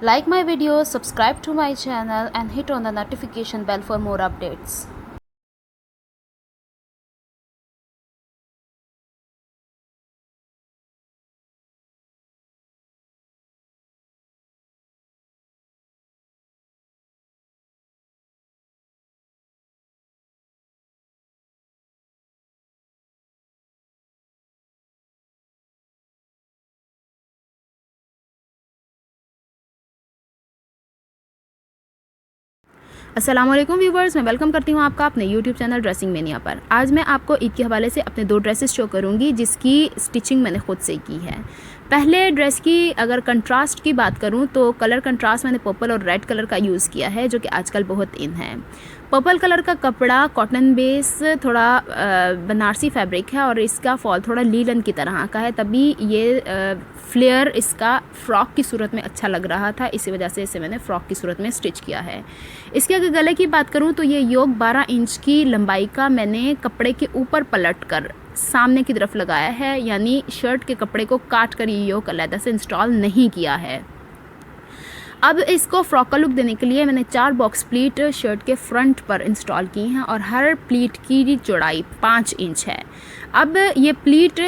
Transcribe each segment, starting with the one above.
Like my video, subscribe to my channel and hit on the notification bell for more updates. अस्सलामुअलैकुम viewers, मैं welcome करती हूँ आपका अपने यूट्यूब चैनल ड्रेसिंग मेनिया पर। आज मैं आपको ईद के हवाले से अपने 2 ड्रेसेस शो करूँगी जिसकी स्टिचिंग मैंने खुद से की है। पहले ड्रेस की अगर कंट्रास्ट की बात करूँ तो कलर कंट्रास्ट मैंने पर्पल और रेड कलर का यूज़ किया है, जो कि आजकल बहुत इन है। पर्पल कलर का कपड़ा कॉटन बेस, थोड़ा बनारसी फैब्रिक है और इसका फॉल थोड़ा लीलन की तरह का है, तभी ये फ्लेयर इसका फ़्रॉक की सूरत में अच्छा लग रहा था, इसी वजह से इसे मैंने फ़्रॉक की सूरत में स्टिच किया है। इसके अगर गले की बात करूँ तो ये योग 12 इंच की लंबाई का मैंने कपड़े के ऊपर पलट कर सामने की तरफ लगाया है, यानी शर्ट के कपड़े को काट कर ये योग अलग से इंस्टॉल नहीं किया है। अब इसको फ्रॉक का लुक देने के लिए मैंने 4 बॉक्स प्लीट शर्ट के फ्रंट पर इंस्टॉल की हैं और हर प्लीट की चौड़ाई 5 इंच है। अब ये प्लीट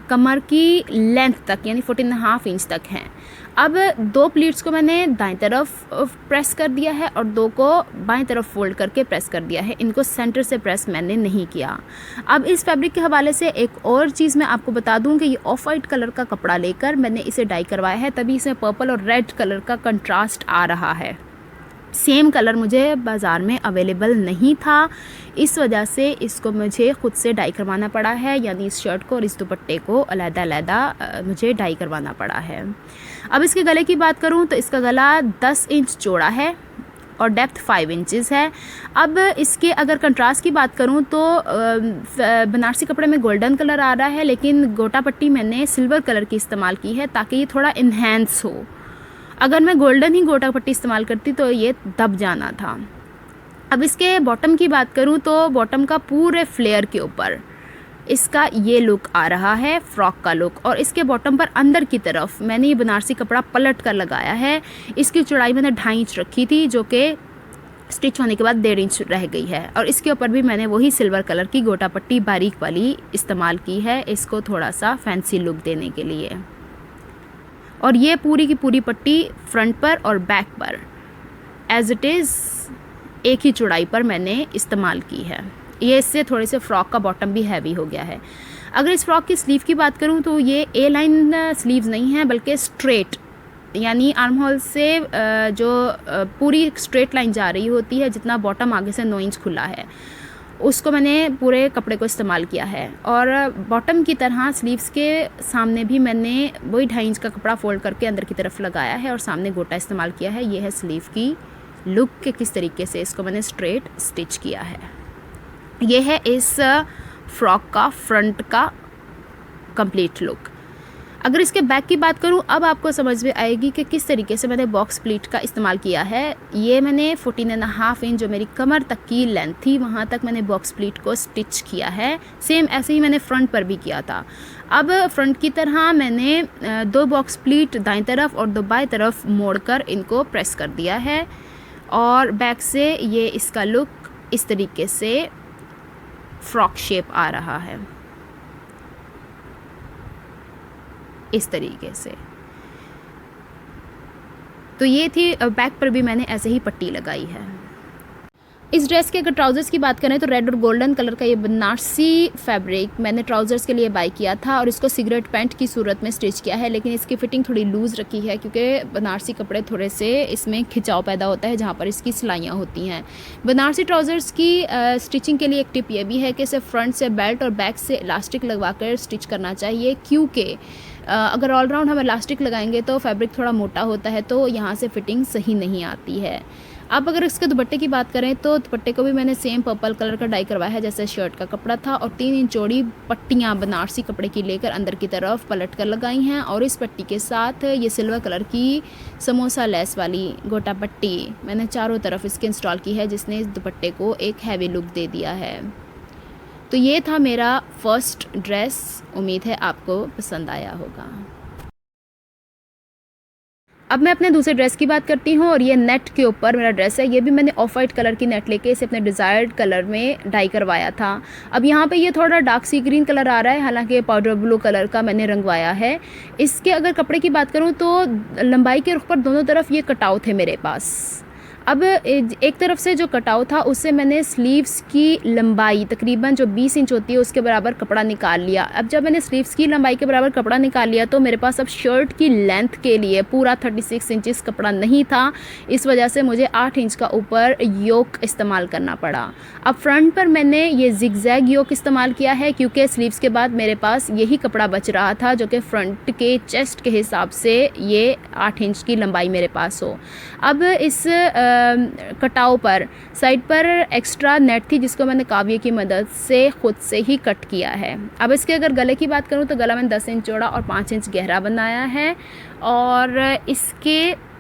कमर की लेंथ तक यानी 14.5 इंच तक हैं। अब 2 प्लीट्स को मैंने दाएं तरफ प्रेस कर दिया है और 2 को बाएं तरफ फोल्ड करके प्रेस कर दिया है। इनको सेंटर से प्रेस मैंने नहीं किया। अब इस फैब्रिक के हवाले से एक और चीज़ मैं आपको बता दूं कि ये ऑफ वाइट कलर का कपड़ा लेकर मैंने इसे डाई करवाया है, तभी इसमें पर्पल और रेड कलर का कंट्रास्ट आ रहा है। सेम कलर मुझे बाज़ार में अवेलेबल नहीं था, इस वजह से इसको मुझे ख़ुद से डाई करवाना पड़ा है, यानी इस शर्ट को और इस दुपट्टे को अलग-अलग मुझे डाई करवाना पड़ा है। अब इसके गले की बात करूं तो इसका गला 10 इंच चौड़ा है और डेप्थ 5 इंचेस है। अब इसके अगर कंट्रास्ट की बात करूं तो बनारसी कपड़े में गोल्डन कलर आ रहा है, लेकिन गोटा पट्टी मैंने सिल्वर कलर की इस्तेमाल की है ताकि ये थोड़ा इन्हेंस हो। अगर मैं गोल्डन ही गोटा पट्टी इस्तेमाल करती तो ये दब जाना था। अब इसके बॉटम की बात करूं तो बॉटम का पूरे फ्लेयर के ऊपर इसका ये लुक आ रहा है, फ्रॉक का लुक। और इसके बॉटम पर अंदर की तरफ मैंने ये बनारसी कपड़ा पलट कर लगाया है। इसकी चौड़ाई मैंने 2.5 इंच रखी थी, जो कि स्टिच होने के बाद 1.5 इंच रह गई है। और इसके ऊपर भी मैंने वही सिल्वर कलर की गोटा पट्टी बारीक वाली इस्तेमाल की है, इसको थोड़ा सा फैंसी लुक देने के लिए। और ये पूरी की पूरी पट्टी फ्रंट पर और बैक पर एज इट इज़ एक ही चौड़ाई पर मैंने इस्तेमाल की है। ये इससे थोड़े से फ़्रॉक का बॉटम भी हैवी हो गया है। अगर इस फ्रॉक की स्लीव की बात करूँ तो ये ए लाइन स्लीव्स नहीं है, बल्कि स्ट्रेट, यानी आर्म होल से जो पूरी स्ट्रेट लाइन जा रही होती है, जितना बॉटम आगे से 9 इंच खुला है, उसको मैंने पूरे कपड़े को इस्तेमाल किया है। और बॉटम की तरह स्लीव्स के सामने भी मैंने वही 2.5 इंच का कपड़ा फोल्ड करके अंदर की तरफ लगाया है और सामने गोटा इस्तेमाल किया है। ये है स्लीव की लुक के किस तरीके से इसको मैंने स्ट्रेट स्टिच किया है। ये है इस फ्रॉक का फ्रंट का कंप्लीट लुक। अगर इसके बैक की बात करूं, अब आपको समझ में आएगी कि किस तरीके से मैंने बॉक्स प्लीट का इस्तेमाल किया है। ये मैंने 14.5 इंच जो मेरी कमर तक की लेंथ थी, वहाँ तक मैंने बॉक्स प्लीट को स्टिच किया है। सेम ऐसे ही मैंने फ्रंट पर भी किया था। अब फ्रंट की तरह मैंने 2 बॉक्स प्लीट दाएं तरफ और 2 बाएं तरफ मोड़कर इनको प्रेस कर दिया है। और बैक से ये इसका लुक इस तरीके से फ्रॉक शेप आ रहा है, इस तरीके से। तो ये थी, बैक पर भी मैंने ऐसे ही पट्टी लगाई है। इस ड्रेस के अगर ट्राउज़र्स की बात करें तो रेड और गोल्डन कलर का ये बनारसी फैब्रिक मैंने ट्राउज़र्स के लिए बाय किया था और इसको सिगरेट पैंट की सूरत में स्टिच किया है, लेकिन इसकी फ़िटिंग थोड़ी लूज़ रखी है क्योंकि बनारसी कपड़े थोड़े से इसमें खिंचाव पैदा होता है जहाँ पर इसकी सिलाइयाँ होती हैं। बनारसी ट्राउज़र्स की स्टिचिंग के लिए एक टिप ये भी है कि इसे फ्रंट से बेल्ट और बैक से इलास्टिक लगवा कर स्टिच करना चाहिए, क्योंकि अगर ऑलराउंड हम इलास्टिक लगाएंगे तो फैब्रिक थोड़ा मोटा होता है, तो यहाँ से फ़िटिंग सही नहीं आती है। अब अगर इसके दुपट्टे की बात करें तो दुपट्टे को भी मैंने सेम पर्पल कलर का डाई करवाया है जैसे शर्ट का कपड़ा था, और 3 इंच चौड़ी पट्टियाँ बनारसी कपड़े की लेकर अंदर की तरफ पलट कर लगाई हैं। और इस पट्टी के साथ ये सिल्वर कलर की समोसा लेस वाली गोटा पट्टी मैंने चारों तरफ इसके इंस्टॉल की है, जिसने इस दुपट्टे को एक हैवी लुक दे दिया है। तो ये था मेरा फर्स्ट ड्रेस, उम्मीद है आपको पसंद आया होगा। अब मैं अपने दूसरे ड्रेस की बात करती हूँ और ये नेट के ऊपर मेरा ड्रेस है। ये भी मैंने ऑफ वाइट कलर की नेट लेके इसे अपने डिज़ायर्ड कलर में डाई करवाया था। अब यहाँ पे ये थोड़ा डार्क सी ग्रीन कलर आ रहा है, हालांकि पाउडर ब्लू कलर का मैंने रंगवाया है। इसके अगर कपड़े की बात करूँ तो लंबाई के रुख पर दोनों तरफ ये कटाव थे मेरे पास। अब एक तरफ से जो कटाव था उससे मैंने स्लीव्स की लंबाई तकरीबन जो 20 इंच होती है उसके बराबर कपड़ा निकाल लिया। अब जब मैंने स्लीव्स की लंबाई के बराबर कपड़ा निकाल लिया तो मेरे पास अब शर्ट की लेंथ के लिए पूरा 36 इंचेस कपड़ा नहीं था। इस वजह से मुझे 8 इंच का ऊपर योक इस्तेमाल करना पड़ा। अब फ्रंट पर मैंने ये जिगजैग योक इस्तेमाल किया है क्योंकि स्लीव्स के बाद मेरे पास यही कपड़ा बच रहा था जो कि फ्रंट के चेस्ट के हिसाब से ये 8 इंच की लंबाई मेरे पास हो। अब इस कटाव पर साइड पर एक्स्ट्रा नेट थी जिसको मैंने काव्य की मदद से ख़ुद से ही कट किया है। अब इसके अगर गले की बात करूँ तो गला मैंने 10 इंच चौड़ा और 5 इंच गहरा बनाया है और इसके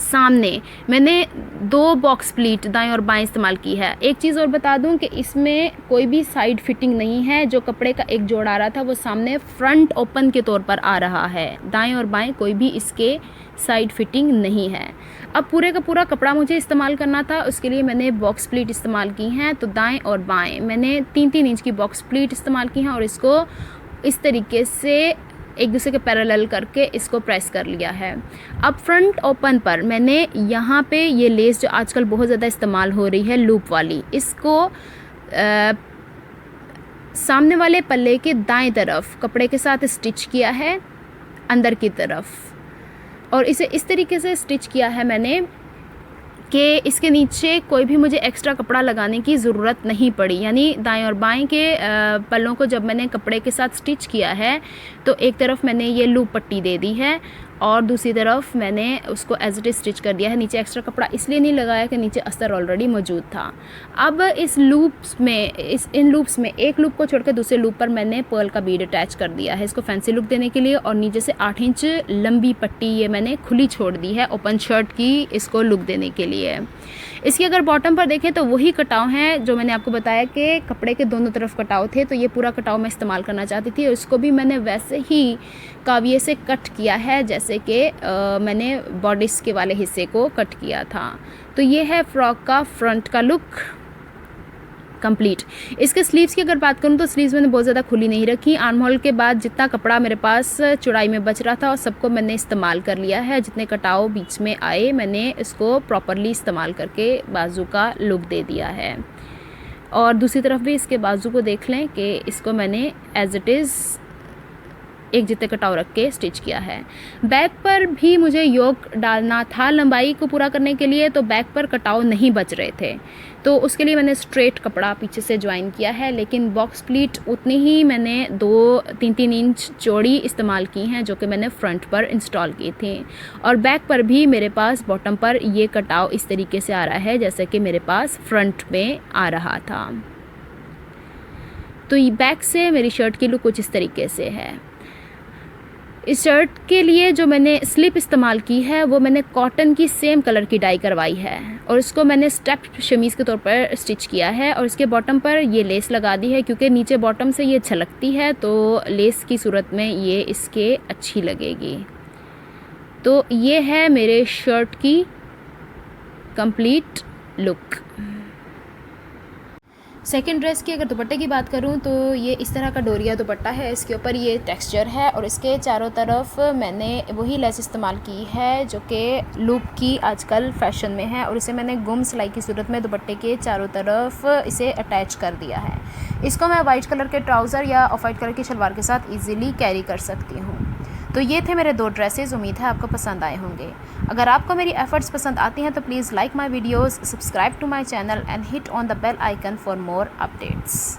सामने मैंने 2 बॉक्स प्लीट दाएं और बाएं इस्तेमाल की है। एक चीज़ और बता दूं कि इसमें कोई भी साइड फिटिंग नहीं है। जो कपड़े का एक जोड़ आ रहा था वो सामने फ्रंट ओपन के तौर पर आ रहा है। दाएं और बाएं कोई भी इसके साइड फिटिंग नहीं है। अब पूरे का पूरा कपड़ा मुझे इस्तेमाल करना था, उसके लिए मैंने बॉक्स प्लीट इस्तेमाल की हैं। तो दाएं और बाएं मैंने 3-3 इंच की बॉक्स प्लीट इस्तेमाल की हैं और इसको इस तरीके से एक दूसरे के पैरेलल करके इसको प्रेस कर लिया है। अब फ्रंट ओपन पर मैंने यहाँ पे ये लेस जो आजकल बहुत ज़्यादा इस्तेमाल हो रही है लूप वाली, इसको सामने वाले पल्ले के दाएं तरफ कपड़े के साथ स्टिच किया है अंदर की तरफ और इसे इस तरीके से स्टिच किया है मैंने कि इसके नीचे कोई भी मुझे एक्स्ट्रा कपड़ा लगाने की ज़रूरत नहीं पड़ी। यानी दाएं और बाएं के पल्लों को जब मैंने कपड़े के साथ स्टिच किया है तो एक तरफ मैंने ये लूप पट्टी दे दी है और दूसरी तरफ मैंने उसको एज इट इज स्टिच कर दिया है। नीचे एक्स्ट्रा कपड़ा इसलिए नहीं लगाया कि नीचे अस्तर ऑलरेडी मौजूद था। अब इन लूप्स में एक लूप को छोड़कर दूसरे लूप पर मैंने पर्ल का बीड अटैच कर दिया है इसको फैंसी लुक देने के लिए और नीचे से 8 इंच लंबी पट्टी ये मैंने खुली छोड़ दी है ओपन शर्ट की इसको लुक देने के लिए। इसकी अगर बॉटम पर देखें तो वही कटाव हैं जो मैंने आपको बताया कि कपड़े के दोनों तरफ कटाव थे, तो ये पूरा कटाव मैं इस्तेमाल करना चाहती थी और इसको भी मैंने वैसे ही काविये से कट किया है जैसे कि मैंने बॉडीज़ के वाले हिस्से को कट किया था। तो ये है फ्रॉक का फ्रंट का लुक कंप्लीट। इसके स्लीव्स की अगर बात करूँ तो स्लीव्स मैंने बहुत ज़्यादा खुली नहीं रखी। आर्म होल के बाद जितना कपड़ा मेरे पास चौड़ाई में बच रहा था और सबको मैंने इस्तेमाल कर लिया है। जितने कटाव बीच में आए मैंने इसको प्रॉपरली इस्तेमाल करके बाजू का लुक दे दिया है। और दूसरी तरफ भी इसके बाजू को देख लें कि इसको मैंने एज इट इज़ एक जितने कटाव रख के स्टिच किया है। बैक पर भी मुझे योक डालना था लंबाई को पूरा करने के लिए, तो बैक पर कटाव नहीं बच रहे थे, तो उसके लिए मैंने स्ट्रेट कपड़ा पीछे से ज्वाइन किया है। लेकिन बॉक्स प्लीट उतनी ही मैंने 2-3 इंच चौड़ी इस्तेमाल की हैं जो कि मैंने फ्रंट पर इंस्टॉल की थी। और बैक पर भी मेरे पास बॉटम पर ये कटाव इस तरीके से आ रहा है जैसे कि मेरे पास फ्रंट में आ रहा था। तो ये बैक से मेरी शर्ट की लुक कुछ इस तरीके से है। इस शर्ट के लिए जो मैंने स्लिप इस्तेमाल की है वो मैंने कॉटन की सेम कलर की डाई करवाई है और इसको मैंने स्टेप शमीज़ के तौर पर स्टिच किया है और इसके बॉटम पर ये लेस लगा दी है क्योंकि नीचे बॉटम से ये छलकती है, तो लेस की सूरत में ये इसके अच्छी लगेगी। तो ये है मेरे शर्ट की कंप्लीट लुक। सेकंड ड्रेस की अगर दुपट्टे की बात करूं तो ये इस तरह का डोरिया दुपट्टा है। इसके ऊपर ये टेक्सचर है और इसके चारों तरफ मैंने वही लेस इस्तेमाल की है जो कि लूप की आजकल फैशन में है और इसे मैंने गुम सिलाई की सूरत में दुपट्टे के चारों तरफ इसे अटैच कर दिया है। इसको मैं वाइट कलर के ट्राउज़र या ऑफ वाइट कलर की शलवार के साथ ईज़िली कैरी कर सकती हूँ। तो ये थे मेरे 2 ड्रेसेस, उम्मीद है आपको पसंद आए होंगे। अगर आपको मेरी एफर्ट्स पसंद आती हैं तो please like my videos, subscribe to my channel and hit on the bell icon for more updates.